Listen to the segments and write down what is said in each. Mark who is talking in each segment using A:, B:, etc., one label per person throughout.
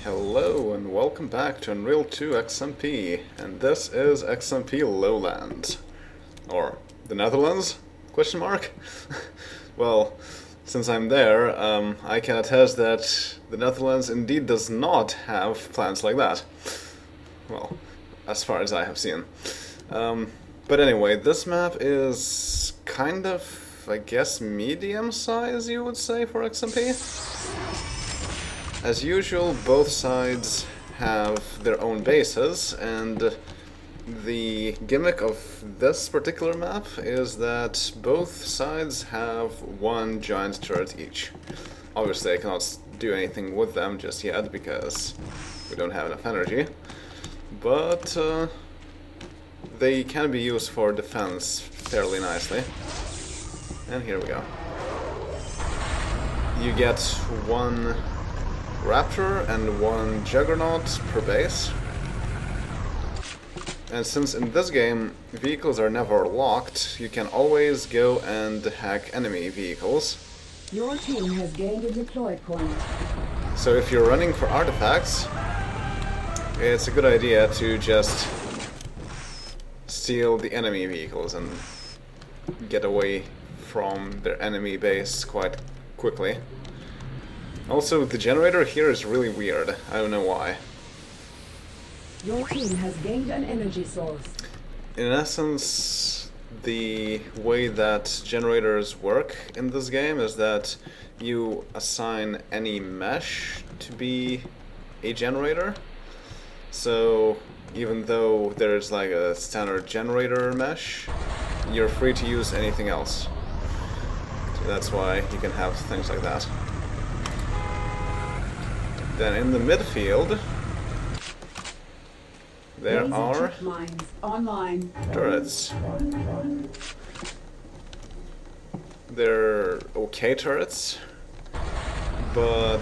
A: Hello and welcome back to Unreal 2 XMP, and this is XMP-Lowlands. Or, the Netherlands? Question mark? Well, since I'm there, I can attest that the Netherlands indeed does not have plans like that. Well, as far as I have seen. But anyway, this map is kind of, I guess, medium size, you would say, for XMP? As usual, both sides have their own bases, and the gimmick of this particular map is that both sides have one giant turret each. Obviously I cannot do anything with them just yet because we don't have enough energy, but they can be used for defense fairly nicely. And here we go. You get one Raptor and one Juggernaut per base. And since in this game vehicles are never locked, you can always go and hack enemy vehicles.
B: Your team has gained a deploy point.
A: So if you're running for artifacts, it's a good idea to just steal the enemy vehicles and get away from their enemy base quite quickly. Also, the generator here is really weird. I don't know why.
B: Your team has gained an energy source.
A: In essence, the way that generators work in this game is that you assign any mesh to be a generator. So even though there's like a standard generator mesh, you're free to use anything else. So that's why you can have things like that. Then in the midfield, there are turrets. They're okay turrets, but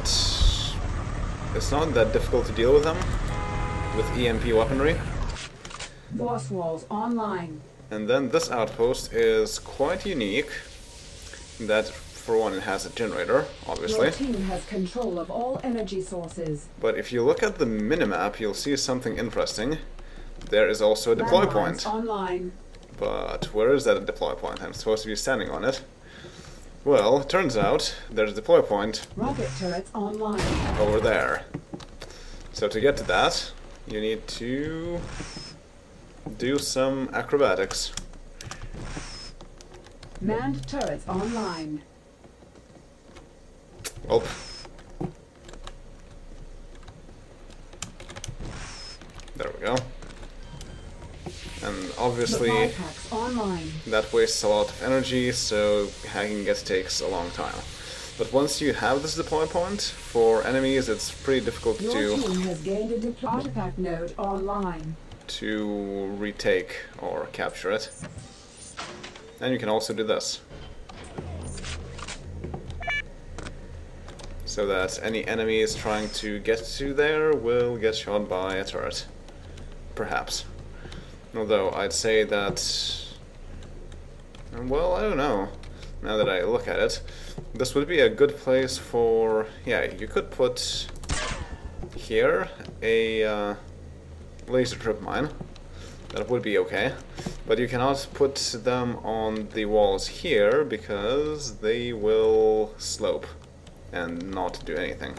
A: it's not that difficult to deal with them with EMP weaponry.
B: Boss walls online.
A: And then this outpost is quite unique, that for one, it has a generator, obviously.
B: Your team has control of all energy sources.
A: But if you look at the minimap, you'll see something interesting. There is also a deploy point.
B: Online.
A: But where is that deploy point? I'm supposed to be standing on it. Well, it turns out there's a deploy point
B: rocket turrets online
A: over there. So to get to that, you need to do some acrobatics.
B: Manned turrets online.
A: Oh. There we go. And obviously that wastes a lot of energy, so hacking it takes a long time. But once you have this deploy point, for enemies it's pretty difficult
B: Your team has gained a artifact node online
A: to retake or capture it. And you can also do this, so that any enemies trying to get to there will get shot by a turret. Perhaps. Although I'd say that, well, I don't know, now that I look at it, this would be a good place for, yeah, you could put here a laser trip mine. That would be okay. But you cannot put them on the walls here because they will slope and not do anything.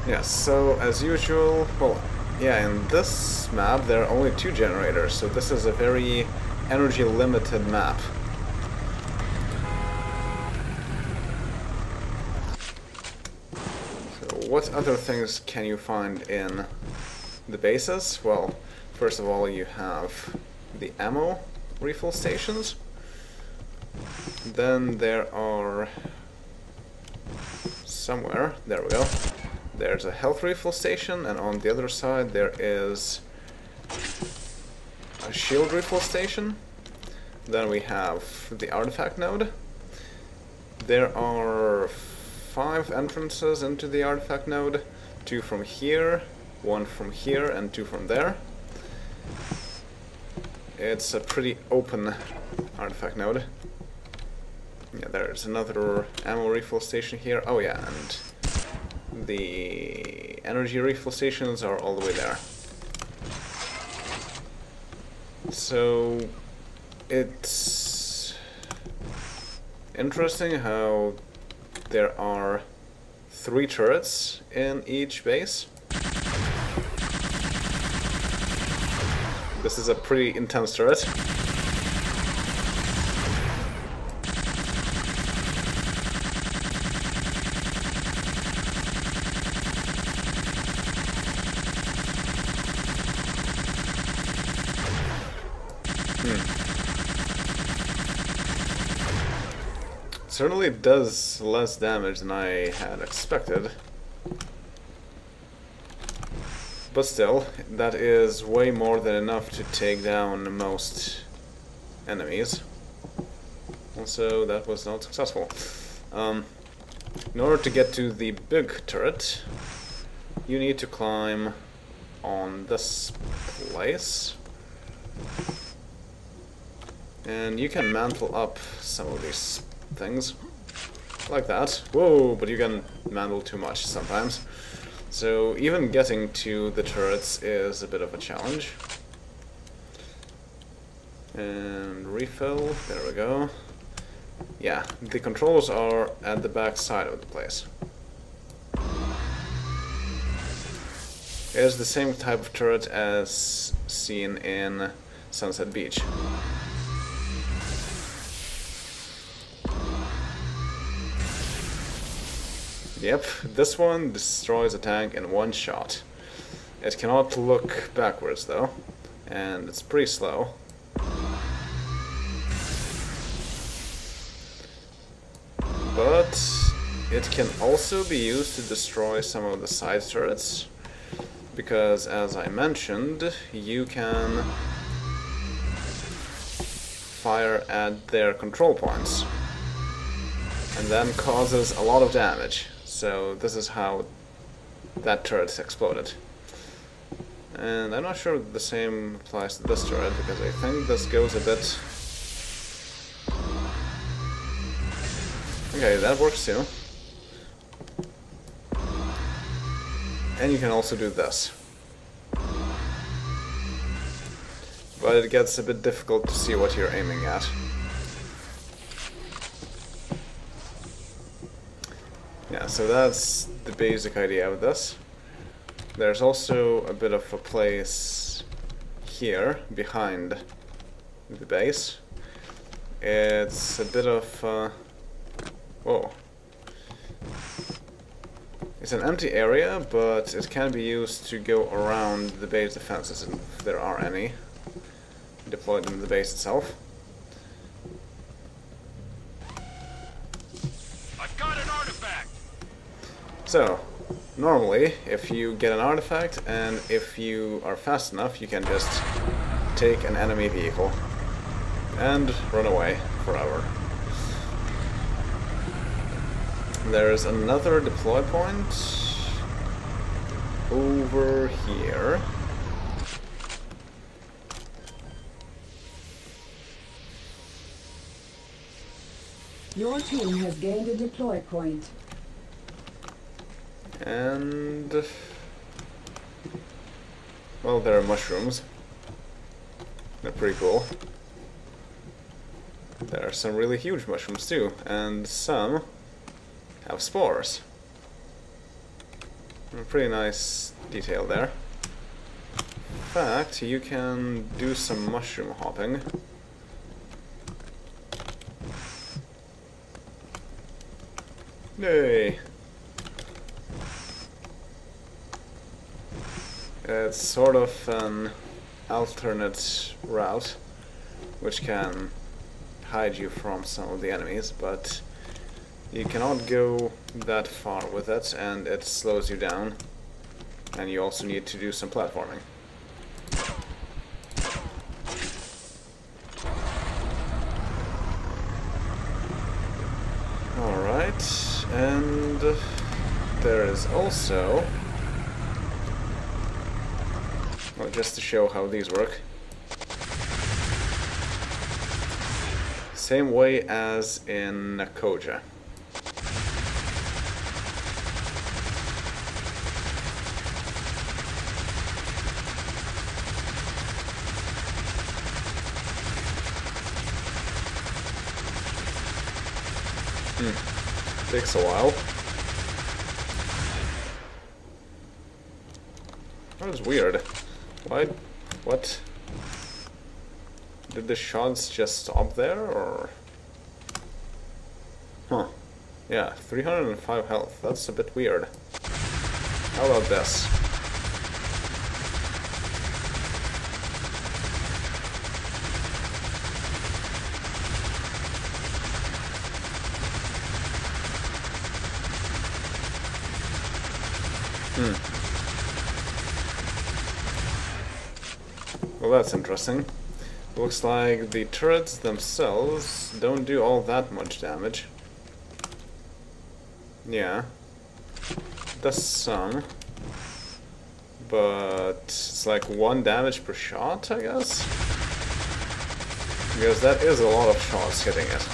A: Yes, so as usual, well, yeah, in this map there are only 2 generators, so this is a very energy limited map. So what other things can you find in the bases? Well, first of all you have the ammo refill stations. Then there are somewhere, there we go, there's a health refill station, and on the other side there is a shield refill station. Then we have the artifact node. There are 5 entrances into the artifact node, 2 from here, 1 from here, and 2 from there. It's a pretty open artifact node. Yeah, there's another ammo refill station here. Oh yeah, and the energy refill stations are all the way there. So it's interesting how there are 3 turrets in each base. This is a pretty intense turret. Certainly does less damage than I had expected. But still, that is way more than enough to take down most enemies. Also, that was not successful. In order to get to the big turret, you need to climb on this place. And you can mantle up some of these things. Like that. Whoa, but you can mantle too much sometimes. So even getting to the turrets is a bit of a challenge. And refill, there we go. Yeah, the controls are at the back side of the place. It is the same type of turret as seen in Sunset Beach. Yep, this one destroys a tank in one shot. It cannot look backwards though, and it's pretty slow. But it can also be used to destroy some of the side turrets, because as I mentioned, you can fire at their control points, and then causes a lot of damage. So this is how that turret exploded. And I'm not sure if the same applies to this turret, because I think this goes a bit... Okay, that works too. And you can also do this. But it gets a bit difficult to see what you're aiming at. Yeah, so that's the basic idea of this. There's also a bit of a place here, behind the base. It's a bit of... whoa. It's an empty area, but it can be used to go around the base defenses, if there are any deployed in the base itself. So, normally, if you get an artifact, and if you are fast enough, you can just take an enemy vehicle and run away forever. There's another deploy point over here.
B: Your team has gained a deploy point.
A: And... well, there are mushrooms. They're pretty cool. There are some really huge mushrooms too, and some have spores. A pretty nice detail there. In fact, you can do some mushroom hopping. Yay! It's sort of an alternate route, which can hide you from some of the enemies, but you cannot go that far with it, and it slows you down, and you also need to do some platforming. Alright, and there is also... well, just to show how these work. Same way as in Koja. Takes a while. That was weird. Why? What? Did the shots just stop there, or? Huh. Yeah, 305 health. That's a bit weird. How about this? Well, that's interesting. Looks like the turrets themselves don't do all that much damage. Yeah. Does some. But it's like 1 damage per shot, I guess? Because that is a lot of shots hitting it.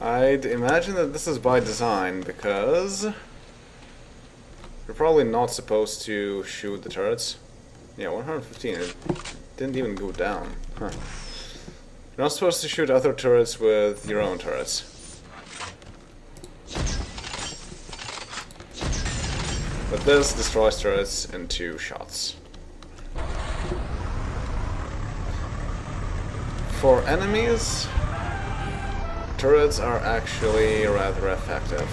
A: I'd imagine that this is by design, because you're probably not supposed to shoot the turrets. Yeah, 115, it didn't even go down. Huh. You're not supposed to shoot other turrets with your own turrets. But this destroys turrets in 2 shots. For enemies, turrets are actually rather effective.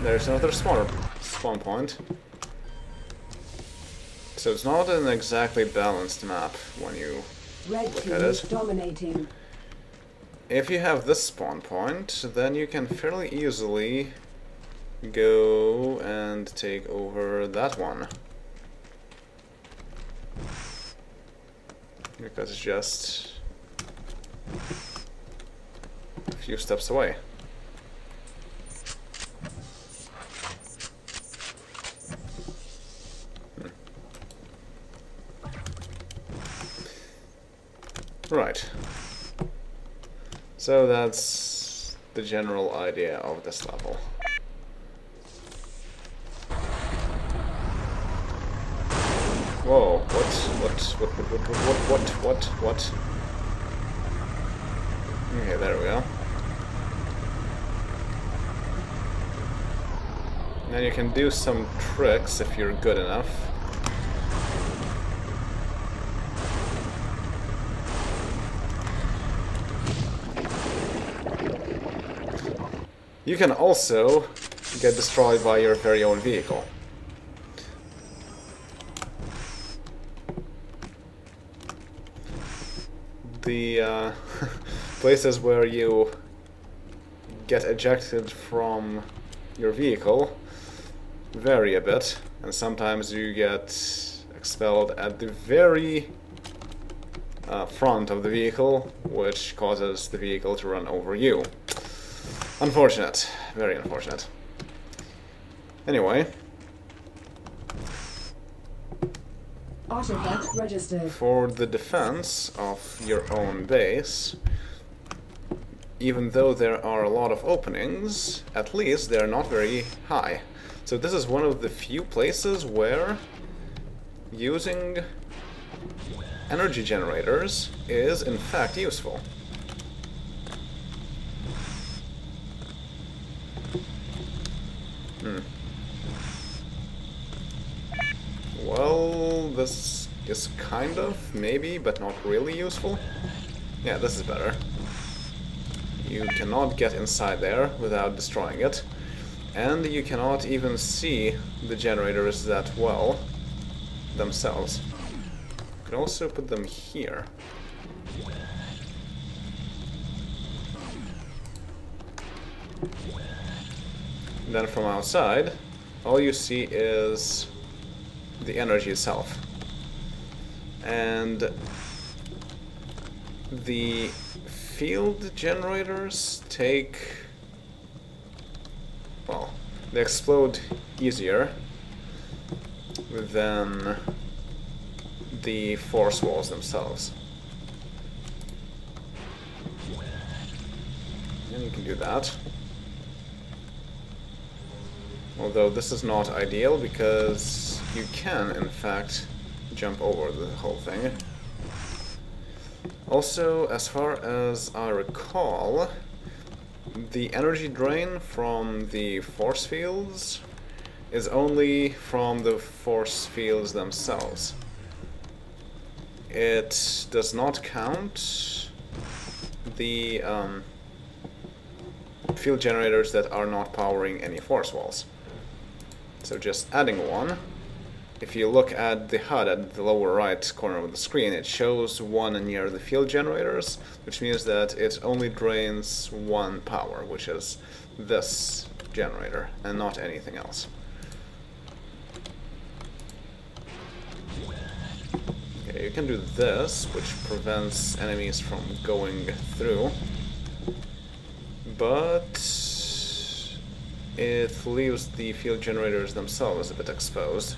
A: There's another spawn point. So it's not an exactly balanced map when you look at it.
B: Dominating.
A: If you have this spawn point, then you can fairly easily go and take over that one. Because it's just a few steps away. Right. So that's the general idea of this level. Whoa, what? Okay, there we go. Then you can do some tricks if you're good enough. You can also get destroyed by your very own vehicle. The places where you get ejected from your vehicle vary a bit, and sometimes you get expelled at the very front of the vehicle, which causes the vehicle to run over you. Unfortunate. Very unfortunate. Anyway.
B: Artifact registered.
A: For the defense of your own base, even though there are a lot of openings, at least they're not very high. So this is one of the few places where using energy generators is in fact useful. Well, this is kind of, maybe, but not really useful. Yeah, this is better. You cannot get inside there without destroying it. And you cannot even see the generators that well themselves. You can also put them here. And then from outside, all you see is the energy itself. And the field generators take... well, they explode easier than the force walls themselves. And you can do that. Although this is not ideal because you can, in fact, jump over the whole thing. Also, as far as I recall, the energy drain from the force fields is only from the force fields themselves. It does not count the field generators that are not powering any force walls. So just adding one. If you look at the HUD at the lower right corner of the screen, it shows one near the field generators, which means that it only drains one power, which is this generator, and not anything else. Okay, you can do this, which prevents enemies from going through, but it leaves the field generators themselves a bit exposed.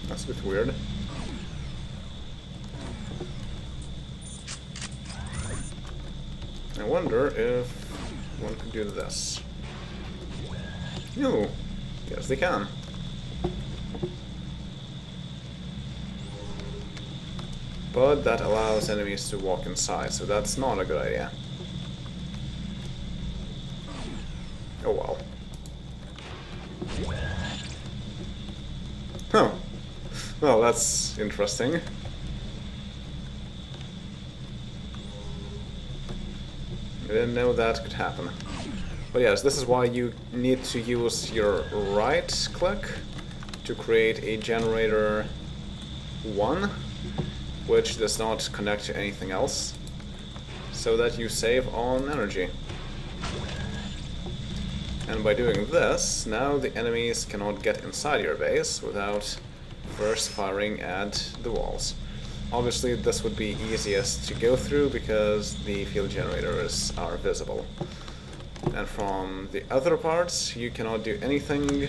A: That's a bit weird. I wonder if one could do this. No. Yes, they can. But that allows enemies to walk inside, so that's not a good idea. Oh well. Oh. Well, that's interesting. I didn't know that could happen. But yes, this is why you need to use your right click to create a generator 1, which does not connect to anything else, so that you save on energy. And by doing this, now the enemies cannot get inside your base without first firing at the walls. Obviously this would be easiest to go through because the field generators are visible. And from the other parts you cannot do anything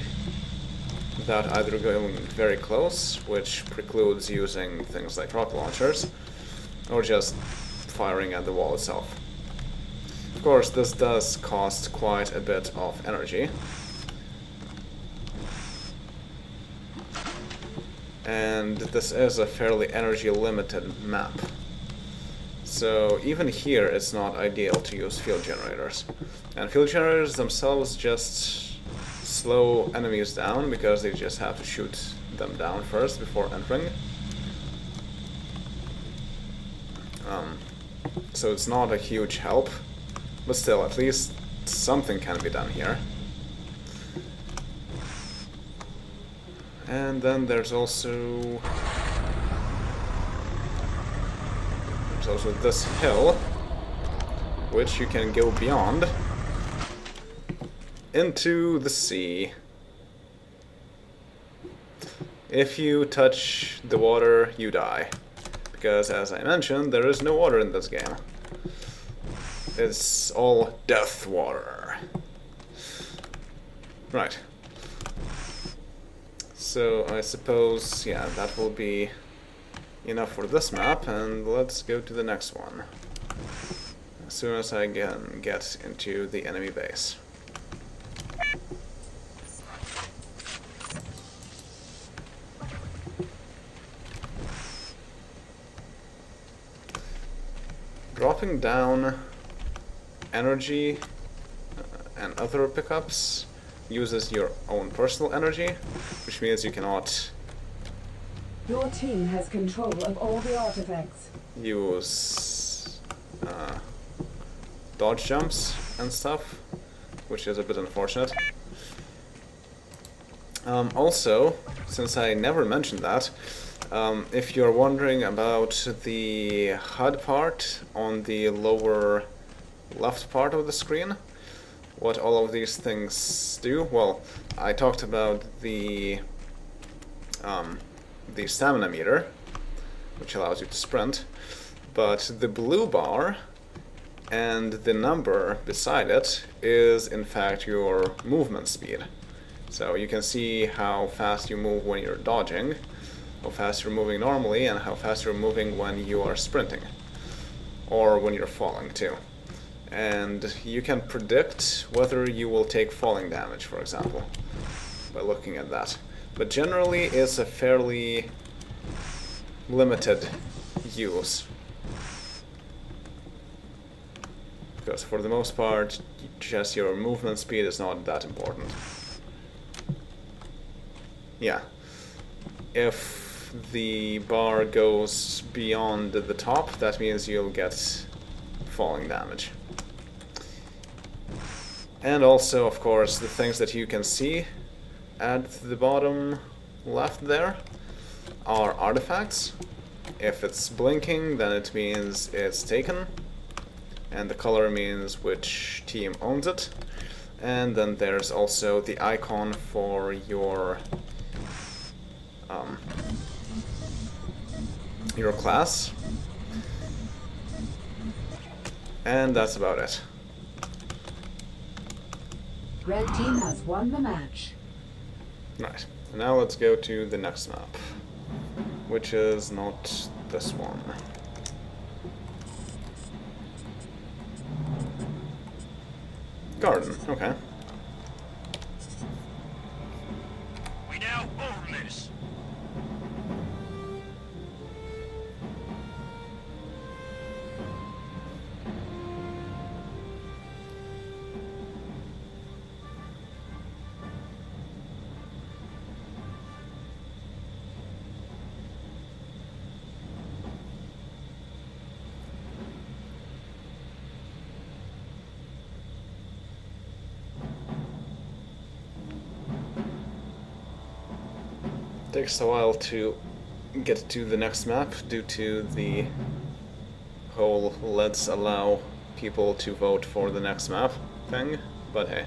A: without either going very close, which precludes using things like rocket launchers, or just firing at the wall itself. Of course, this does cost quite a bit of energy. And this is a fairly energy limited map. So even here it's not ideal to use field generators. And field generators themselves just slow enemies down because they just have to shoot them down first before entering. So it's not a huge help, but still, at least something can be done here. And then there's also this hill, which you can go beyond into the sea. If you touch the water, you die, because as I mentioned, there is no water in this game. It's all death water. Right. So I suppose, yeah, that will be enough for this map, and let's go to the next one as soon as I can get into the enemy base. Dropping down energy and other pickups uses your own personal energy, which means you cannot
B: Your team has control of all the artifacts.
A: use dodge jumps and stuff, which is a bit unfortunate. Also, since I never mentioned that, if you're wondering about the HUD part on the lower left part of the screen, what all of these things do. Well, I talked about the stamina meter, which allows you to sprint, but the blue bar and the number beside it is in fact your movement speed. So you can see how fast you move when you're dodging, how fast you're moving normally, and how fast you're moving when you are sprinting, or when you're falling too. And you can predict whether you will take falling damage, for example, by looking at that. But generally it's a fairly limited use, because for the most part just your movement speed is not that important. Yeah, if the bar goes beyond the top, that means you'll get falling damage. And also, of course, the things that you can see at the bottom left there are artifacts. If it's blinking, then it means it's taken, and the color means which team owns it. And then there's also the icon for your class, and that's about it.
B: Red team has won the match.
A: Right, and now let's go to the next map, which is not this one. Garden, okay.
C: We now own this.
A: Takes a while to get to the next map due to the whole let's allow people to vote for the next map thing, but hey.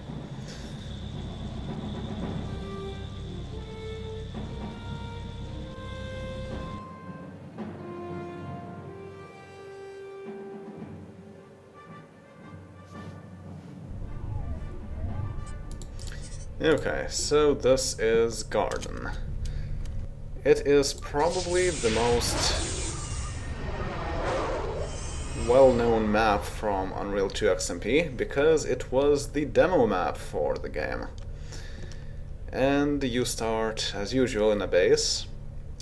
A: Okay, so this is Garden. It is probably the most well-known map from Unreal 2 XMP, because it was the demo map for the game. And you start, as usual, in a base,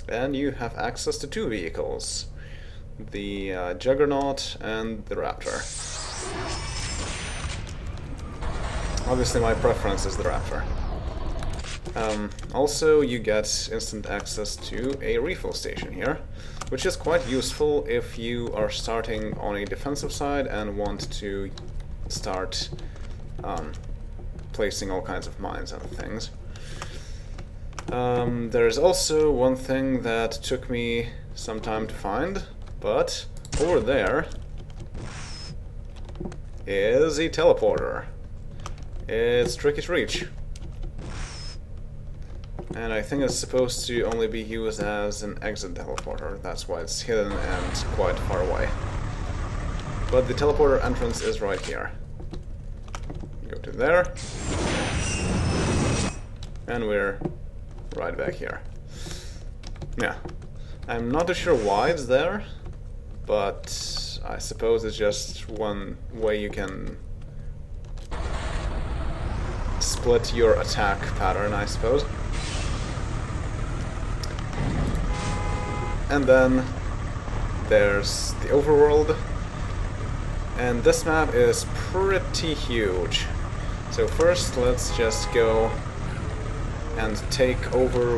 A: and you have access to two vehicles, the Juggernaut and the Raptor. Obviously my preference is the Raptor. Also, you get instant access to a refill station here, which is quite useful if you are starting on a defensive side and want to start placing all kinds of mines and things. There's also one thing that took me some time to find, but over there is a teleporter. It's tricky to reach. And I think it's supposed to only be used as an exit teleporter. That's why it's hidden and quite far away. But the teleporter entrance is right here. Go to there. And we're right back here. Yeah. I'm not too sure why it's there, but I suppose it's just one way you can split your attack pattern, I suppose. And then there's the overworld, and this map is pretty huge. So first let's just go and take over,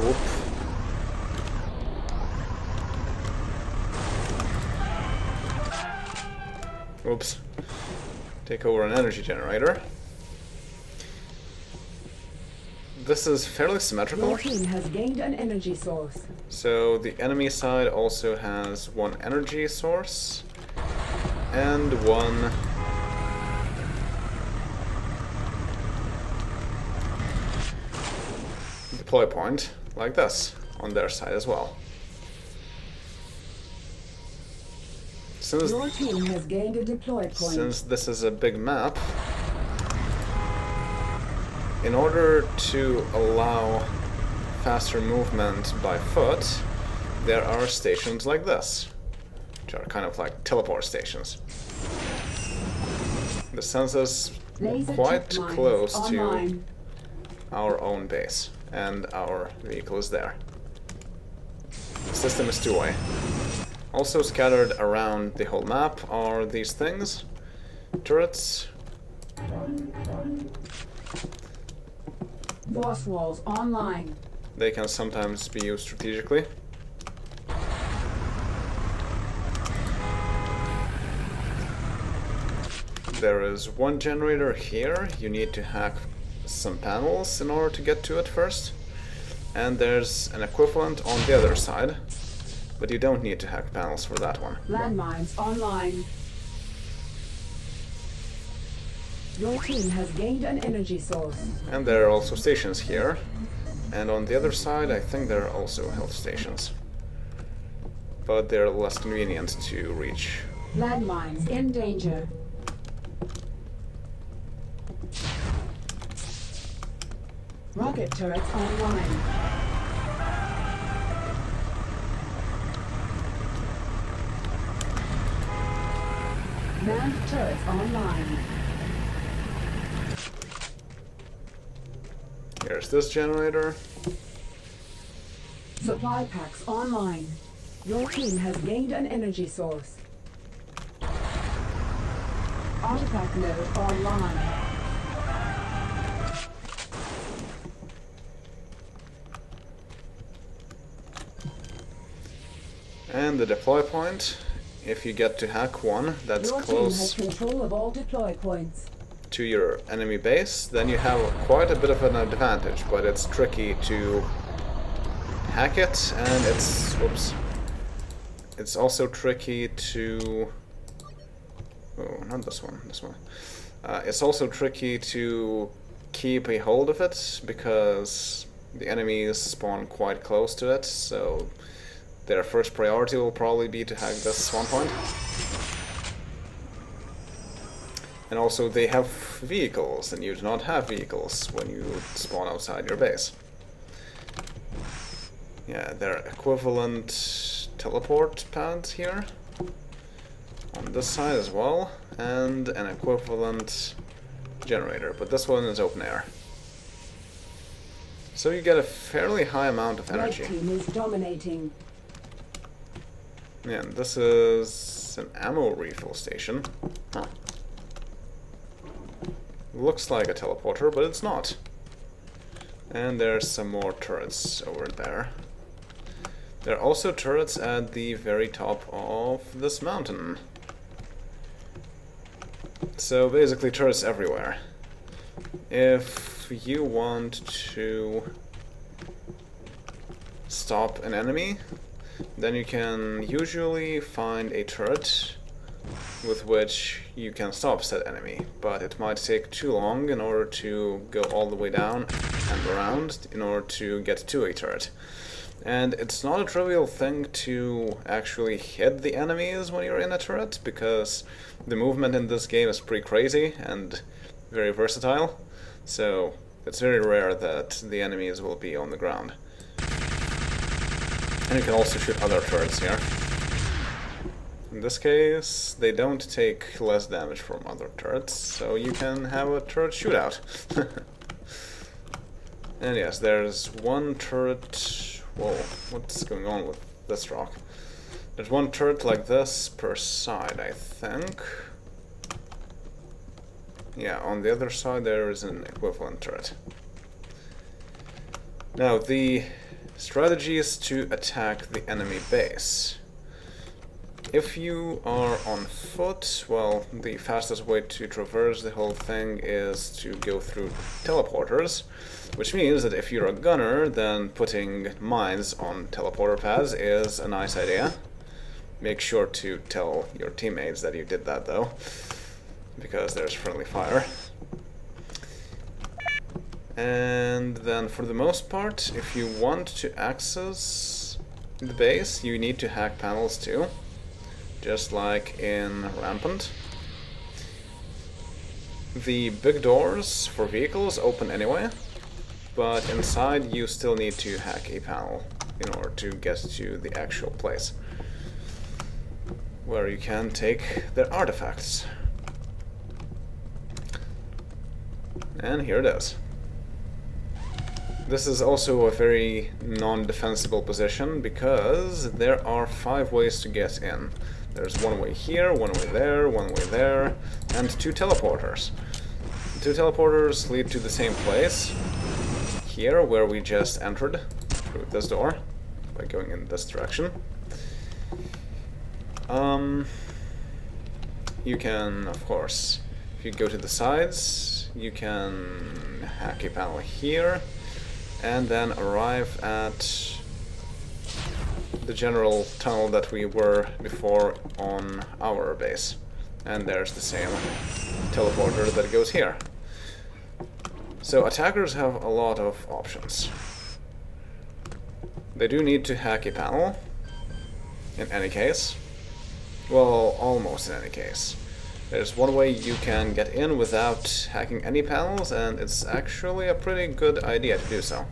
A: oops, take over an energy generator. This is fairly symmetrical.
B: Your team has gained an energy source.
A: So the enemy side also has one energy source and one deploy point like this on their side as well.
B: Your team has gained a deploy point.
A: Since this is a big map, in order to allow faster movement by foot, there are stations like this, which are kind of like teleport stations. This sends us quite close to our own base, and our vehicle is there. The system is two-way. Also scattered around the whole map are these things, turrets.
B: Boss walls online.
A: They can sometimes be used strategically. There is one generator here. You need to hack some panels in order to get to it first. And there's an equivalent on the other side, but you don't need to hack panels for that one.
B: Landmines online. Your team has gained an energy source.
A: And there are also stations here. And on the other side, I think there are also health stations. But they're less convenient to reach.
B: Landmines in danger. Rocket turrets online. Manned turrets online.
A: Here's this generator.
B: Supply packs online. Your team has gained an energy source. Artifact node online.
A: And the deploy point, if you get to hack one that's
B: Your
A: close
B: team has control of all deploy points.
A: to your enemy base, then you have quite a bit of an advantage, but it's tricky to hack it, and it's... whoops. It's also tricky to... oh, not this one, this one. It's also tricky to keep a hold of it, because the enemies spawn quite close to it, so their first priority will probably be to hack this spawn point. And also they have vehicles, and you do not have vehicles when you spawn outside your base. Yeah, there are equivalent teleport pads here on this side as well, and an equivalent generator, but this one is open air. So you get a fairly high amount of energy.
B: Red team is dominating.
A: Yeah, and this is an ammo refill station. Huh. Looks like a teleporter, but it's not. And there's some more turrets over there. There are also turrets at the very top of this mountain. So basically turrets everywhere. If you want to stop an enemy, then you can usually find a turret with which you can stop said enemy, but it might take too long in order to go all the way down and around in order to get to a turret. And it's not a trivial thing to actually hit the enemies when you're in a turret, because the movement in this game is pretty crazy and very versatile, so it's very rare that the enemies will be on the ground. And you can also shoot other turrets here. In this case, they don't take less damage from other turrets, so you can have a turret shootout. And yes, there's one turret... whoa, what's going on with this rock? There's one turret like this per side, I think. Yeah, on the other side there is an equivalent turret. Now, the strategy is to attack the enemy base. If you are on foot, well, the fastest way to traverse the whole thing is to go through teleporters, which means that if you're a gunner, then putting mines on teleporter pads is a nice idea. Make sure to tell your teammates that you did that, though, because there's friendly fire. And then for the most part, if you want to access the base, you need to hack panels too, just like in Rampant. The big doors for vehicles open anyway, but inside you still need to hack a panel in order to get to the actual place where you can take their artifacts. And here it is. This is also a very non-defensible position because there are 5 ways to get in. There's one way here, one way there, and 2 teleporters. The 2 teleporters lead to the same place, here, where we just entered, through this door, by going in this direction. You can, of course, if you go to the sides, you can hack a panel here, and then arrive at the general tunnel that we were before on our base. And there's the same teleporter that goes here. So attackers have a lot of options. They do need to hack a panel, in any case. Well, almost in any case. There's one way you can get in without hacking any panels, and it's actually a pretty good idea to do so.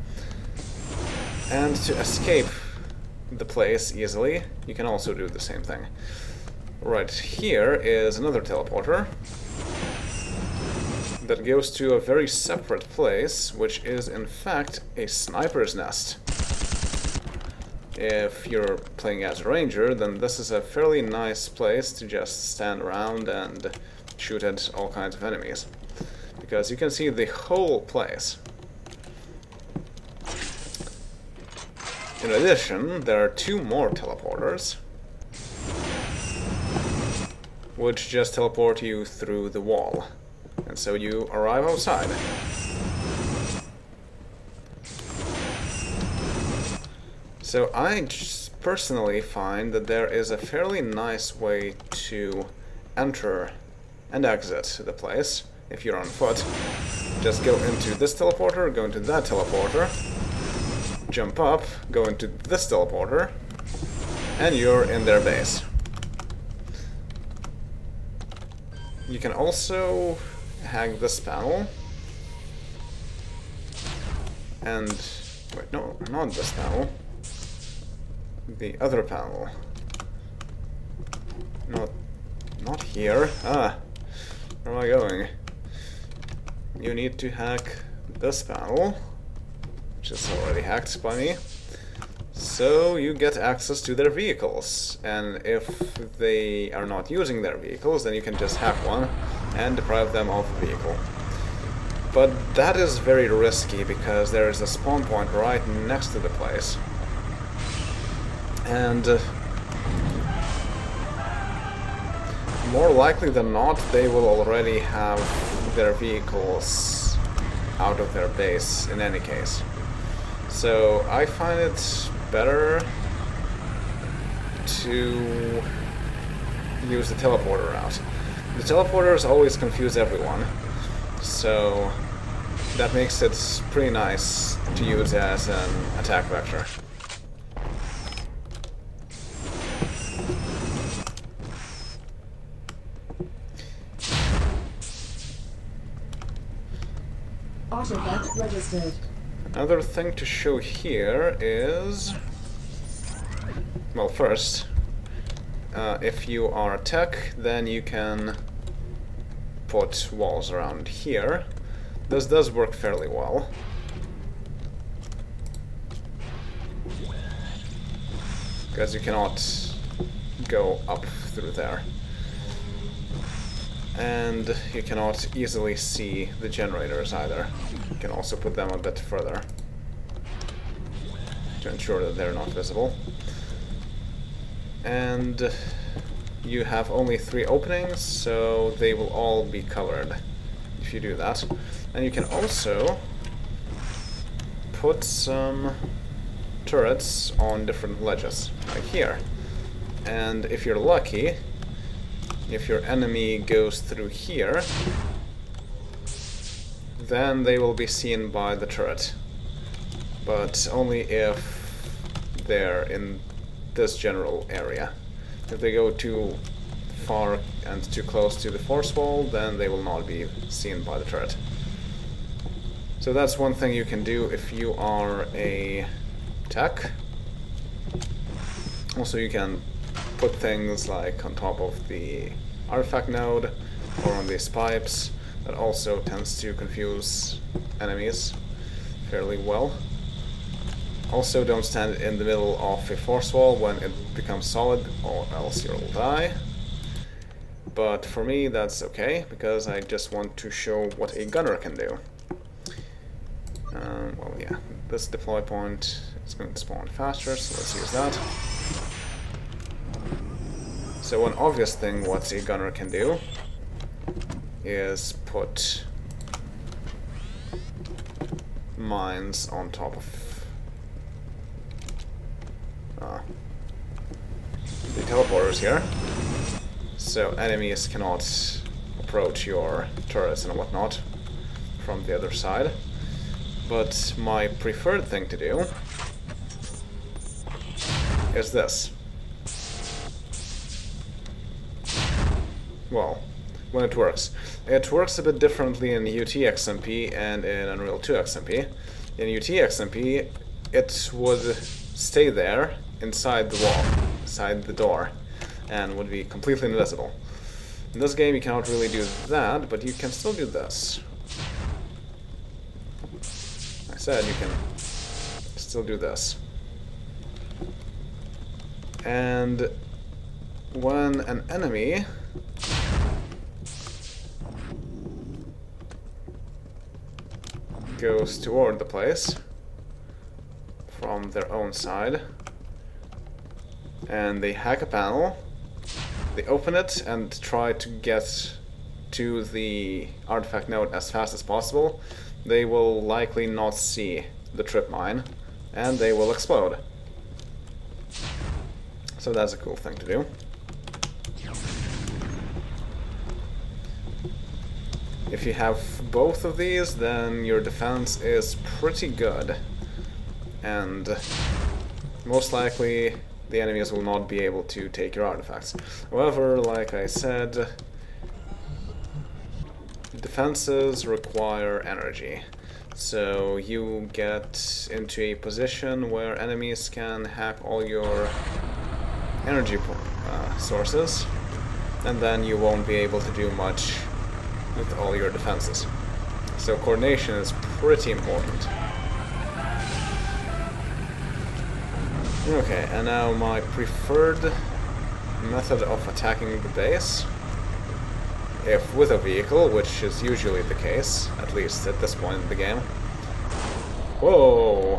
A: And to escape the place easily, you can also do the same thing. Right here is another teleporter that goes to a very separate place, which is in fact a sniper's nest. If you're playing as a ranger, then this is a fairly nice place to just stand around and shoot at all kinds of enemies, because you can see the whole place. In addition, there are 2 more teleporters, which just teleport you through the wall. And so you arrive outside. So I just personally find that there is a fairly nice way to enter and exit the place if you're on foot. Just go into this teleporter, go into that teleporter, jump up, go into this teleporter, and you're in their base. You can also hack this panel, and wait, no, not this panel, the other panel. Not here. Where am I going? You need to hack this panel, which is already hacked by me. So you get access to their vehicles, and if they are not using their vehicles, then you can just hack one and deprive them of a vehicle. But that is very risky because there is a spawn point right next to the place. And more likely than not, they will already have their vehicles out of their base in any case. So I find it better to use the teleporter route. The teleporters always confuse everyone, so that makes it pretty nice to use as an attack vector.
B: Artifact registered.
A: Another thing to show here is, well, first, if you are a tech, then you can put walls around here. This does work fairly well. Because you cannot go up through there. And you cannot easily see the generators either. You can also put them a bit further to ensure that they're not visible. And you have only 3 openings, so they will all be covered if you do that. And you can also put some turrets on different ledges, like here. And if you're lucky, if your enemy goes through here, then they will be seen by the turret. But only if they're in this general area. If they go too far and too close to the force wall, then they will not be seen by the turret. So that's one thing you can do if you are a tech. Also, you can put things like on top of the artifact node or on these pipes. That also tends to confuse enemies fairly well. Also, don't stand in the middle of a force wall when it becomes solid, or else you'll die. But for me, that's okay, because I just want to show what a gunner can do. Well, yeah, this deploy point is going to spawn faster, so let's use that. So one obvious thing what a gunner can do is put mines on top of the teleporters here, so enemies cannot approach your turrets and whatnot from the other side. But my preferred thing to do is this. Well, when it works. It works a bit differently in UT XMP and in Unreal 2 XMP. In UT XMP, it would stay there inside the wall, inside the door, and would be completely invisible. In this game you cannot really do that, but you can still do this. I said you can still do this. And when an enemy goes toward the place from their own side, and they hack a panel, they open it and try to get to the artifact node as fast as possible, they will likely not see the trip mine, and they will explode. So that's a cool thing to do. If you have both of these, then your defense is pretty good, and most likely the enemies will not be able to take your artifacts. However, like I said, defenses require energy, so you get into a position where enemies can hack all your energy sources, and then you won't be able to do much with all your defenses. So coordination is pretty important. Okay, and now my preferred method of attacking the base, if with a vehicle, which is usually the case, at least at this point in the game. Whoa!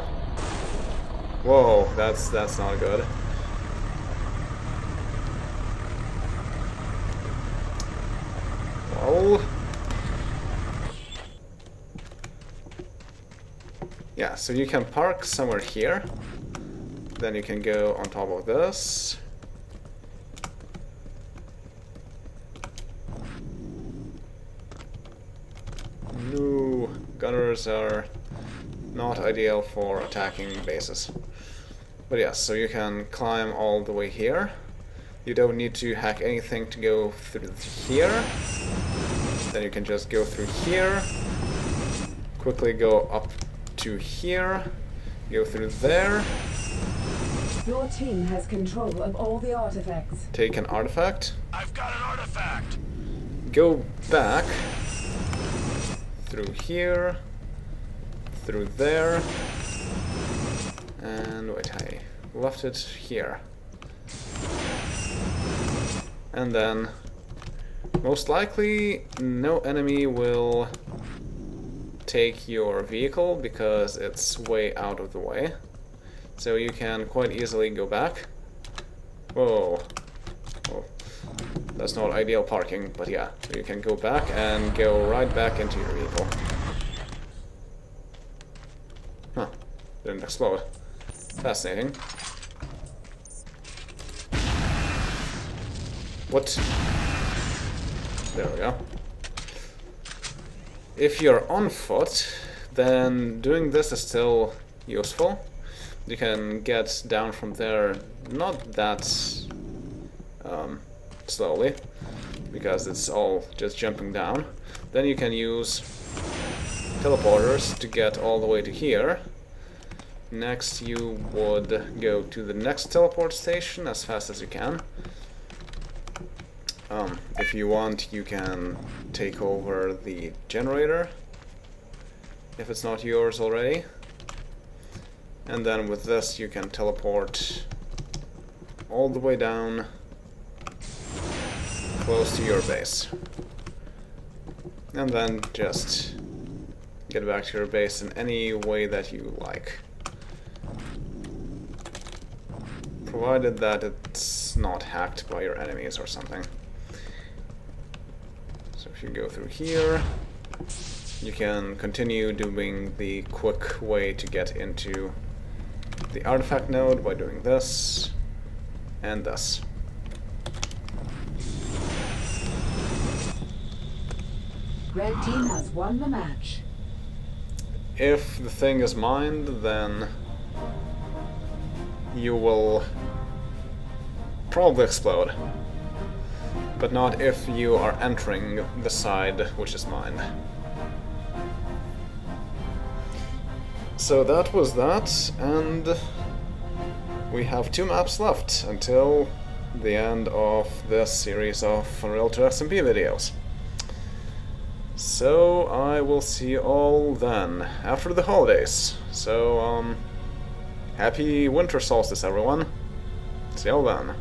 A: Whoa, that's not good. Well, yeah, so you can park somewhere here, then you can go on top of this. No, gunners are not ideal for attacking bases. But yes, so you can climb all the way here. You don't need to hack anything to go through here. Then you can just go through here, quickly go up to here, go through there.
B: Your team has control of all the artifacts.
A: Take an artifact.
C: I've got an artifact.
A: Go back through here, through there, and wait, I left it here. And then most likely no enemy will take your vehicle because it's way out of the way. So you can quite easily go back. Whoa. Oh, that's not ideal parking, but yeah. So you can go back and go right back into your vehicle. Huh. Didn't explode. Fascinating. What? There we go. If you're on foot, then doing this is still useful. You can get down from there not that slowly, because it's all just jumping down. Then you can use teleporters to get all the way to here. Next you would go to the next teleport station as fast as you can. If you want, you can take over the generator, if it's not yours already. And then with this you can teleport all the way down close to your base. And then just get back to your base in any way that you like. Provided that it's not hacked by your enemies or something. So if you go through here, you can continue doing the quick way to get into the artifact node by doing this and this.
B: Red team has won the match.
A: If the thing is mined, then you will probably explode. But not if you are entering the side which is mined. So that was that, and we have 2 maps left until the end of this series of Unreal 2 XMP videos. So I will see you all then, after the holidays. So, happy winter solstice, everyone. See you all then.